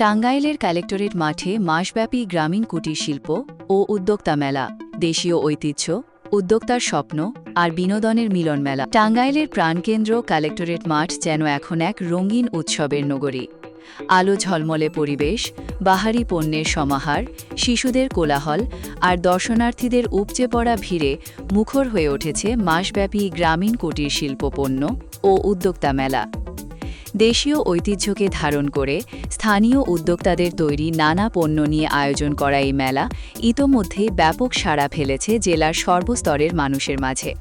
টাঙ্গাইলের কালেক্টরেট মাঠে মাসব্যাপী গ্রামীণ কুটির শিল্প ও উদ্যোক্তা মেলা, দেশীয় ঐতিহ্য, উদ্যোক্তার স্বপ্ন আর বিনোদনের মিলন মেলা। টাঙ্গাইলের প্রাণকেন্দ্র কালেক্টরেট মাঠ যেন এখন এক রঙিন উৎসবের নগরী। আলো ঝলমলে পরিবেশ, বাহারি পণ্যের সমাহার, শিশুদের কোলাহল আর দর্শনার্থীদের উপচে পড়া ভিড়ে মুখর হয়ে উঠেছে মাসব্যাপী গ্রামীণ কুটির শিল্প পণ্য ও উদ্যোক্তা মেলা। দেশীয় ঐতিহ্যকে ধারণ করে স্থানীয় উদ্যোক্তাদের তৈরি নানা পণ্য নিয়ে আয়োজন করা এই মেলা ইতোমধ্যেই ব্যাপক সাড়া ফেলেছে জেলার সর্বস্তরের মানুষের মাঝে।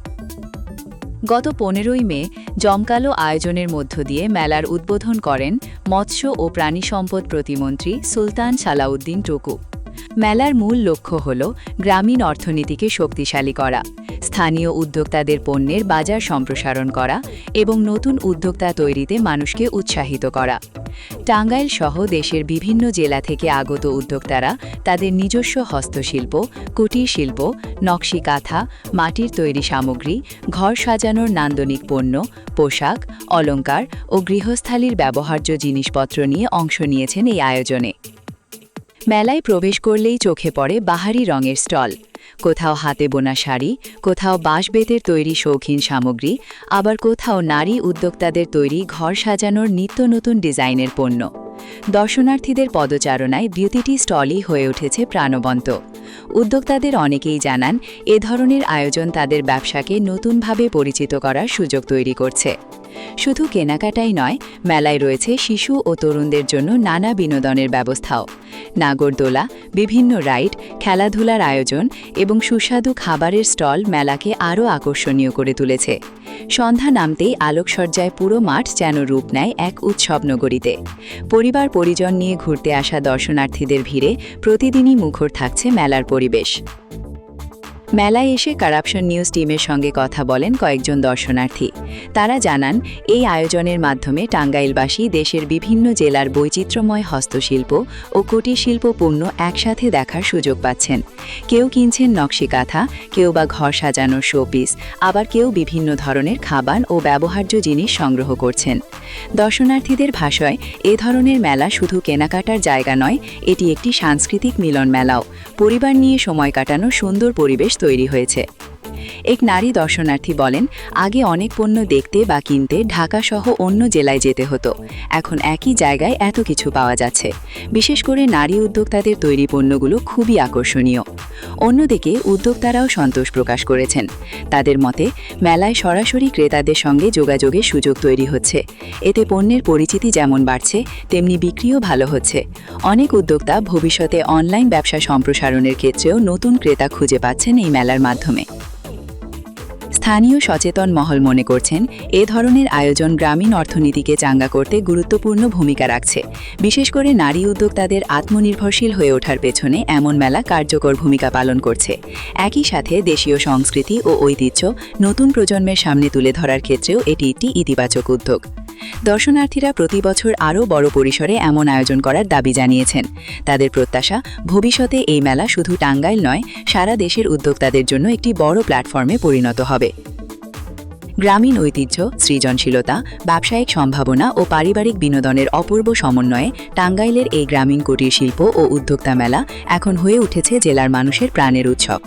গত 15ই মে জমকালো আয়োজনের মধ্য দিয়ে মেলার উদ্বোধন করেন মৎস্য ও প্রাণী সম্পদ প্রতিমন্ত্রী সুলতান সালাউদ্দিন টুকু। মেলার মূল লক্ষ্য হল গ্রামীণ অর্থনীতিকে শক্তিশালী করা, স্থানীয় উদ্যোক্তাদের পণ্যের বাজার সম্প্রসারণ করা এবং নতুন উদ্যোক্তা তৈরিতে মানুষকে উৎসাহিত করা। টাঙ্গাইল সহ দেশের বিভিন্ন জেলা থেকে আগত উদ্যোক্তারা তাদের নিজস্ব হস্তশিল্প, কুটির শিল্প, নকশি কাঁথা, মাটির তৈরি সামগ্রী, ঘর সাজানোর নান্দনিক পণ্য, পোশাক, অলংকার ও গৃহস্থালির ব্যবহার্য জিনিসপত্র নিয়ে অংশ নিয়েছেন এই আয়োজনে। মেলায় প্রবেশ করলেই চোখে পড়ে বাহারি রঙের স্টল, কোথাও হাতে বোনা শাড়ি, কোথাও বাঁশ-বেতের তৈরি শৌখিন সামগ্রী, আবার কোথাও নারী উদ্যোক্তাদের তৈরি ঘর সাজানোর নিত্য নতুন ডিজাইনের পণ্য। দর্শনার্থীদের পদচারণায় বিউটি স্টলই হয়ে উঠেছে প্রাণবন্ত। উদ্যোক্তাদের অনেকেই জানান এ ধরনের আয়োজন তাদের ব্যবসাকে নতুনভাবে পরিচিত করার সুযোগ তৈরি করছে। শুধু কেনাকাটাই নয়, মেলায় রয়েছে শিশু ও তরুণদের জন্য নানা বিনোদনের ব্যবস্থাও। নাগরদোলা, বিভিন্ন রাইড, খেলাধুলার আয়োজন এবং সুস্বাদু খাবারের স্টল মেলাকে আরও আকর্ষণীয় করে তুলেছে। সন্ধ্যা নামতেই আলোকসজ্জায় পুরো মাঠ যেন রূপ নেয় এক উৎসব নগরীতে। পরিবার পরিজন নিয়ে ঘুরতে আসা দর্শনার্থীদের ভিড়ে প্রতিদিনই মুখর থাকছে মেলার পরিবেশ। মেলায় এসে কারাপশন নিউজ টিমের সঙ্গে কথা বলেন কয়েকজন দর্শনার্থী। তারা জানান এই আয়োজনের মাধ্যমে টাঙ্গাইলবাসী দেশের বিভিন্ন জেলার বৈচিত্র্যময় হস্তশিল্প ও কুটির শিল্প পণ্য একসাথে দেখার সুযোগ পাচ্ছেন। কেউ কিনছেন নকশি কাঁথা, কেউ বা ঘর সাজানোর শোপিস, আবার কেউ বিভিন্ন ধরনের খাবার ও ব্যবহার্য জিনিস সংগ্রহ করছেন। দর্শনার্থীদের ভাষায় এ ধরনের মেলা শুধু কেনাকাটার জায়গা নয়, এটি একটি সাংস্কৃতিক মিলন মেলাও। পরিবার নিয়ে সময় কাটানোর সুন্দর পরিবেশ তৈরি হয়েছে। এক নারী দর্শনার্থী বলেন, আগে অনেক পণ্য দেখতে বা কিনতে ঢাকাসহ অন্য জেলায় যেতে হতো, এখন একই জায়গায় এত কিছু পাওয়া যাচ্ছে। বিশেষ করে নারী উদ্যোক্তাদের তৈরি পণ্যগুলো খুবই আকর্ষণীয়। অন্যদিকে উদ্যোক্তারাও সন্তোষ প্রকাশ করেছেন। তাদের মতে মেলায় সরাসরি ক্রেতাদের সঙ্গে যোগাযোগের সুযোগ তৈরি হচ্ছে। এতে পণ্যের পরিচিতি যেমন বাড়ছে, তেমনি বিক্রিও ভালো হচ্ছে। অনেক উদ্যোক্তা ভবিষ্যতে অনলাইন ব্যবসা সম্প্রসারণের ক্ষেত্রেও নতুন ক্রেতা খুঁজে পাচ্ছেন এই মেলার মাধ্যমে। স্থানীয় সচেতন মহল মনে করছেন এ ধরনের আয়োজন গ্রামীণ অর্থনীতিকে চাঙ্গা করতে গুরুত্বপূর্ণ ভূমিকা রাখছে। বিশেষ করে নারী উদ্যোক্তাদের আত্মনির্ভরশীল হয়ে ওঠার পেছনে এমন মেলা কার্যকর ভূমিকা পালন করছে। একই সাথে দেশীয় সংস্কৃতি ও ঐতিহ্য নতুন প্রজন্মের সামনে তুলে ধরার ক্ষেত্রেও এটি একটি ইতিবাচক উদ্যোগ। দর্শনার্থীরা প্রতি বছর আরও বড় পরিসরে এমন আয়োজন করার দাবি জানিয়েছেন। তাদের প্রত্যাশা, ভবিষ্যতে এই মেলা শুধু টাঙ্গাইল নয়, সারা দেশের উদ্যোক্তাদের জন্য একটি বড় প্ল্যাটফর্মে পরিণত হবে। গ্রামীণ ঐতিহ্য, সৃজনশীলতা, ব্যবসায়িক সম্ভাবনা ও পারিবারিক বিনোদনের অপূর্ব সমন্বয়ে টাঙ্গাইলের এই গ্রামীণ কুটির শিল্প ও উদ্যোক্তা মেলা এখন হয়ে উঠেছে জেলার মানুষের প্রাণের উৎসব।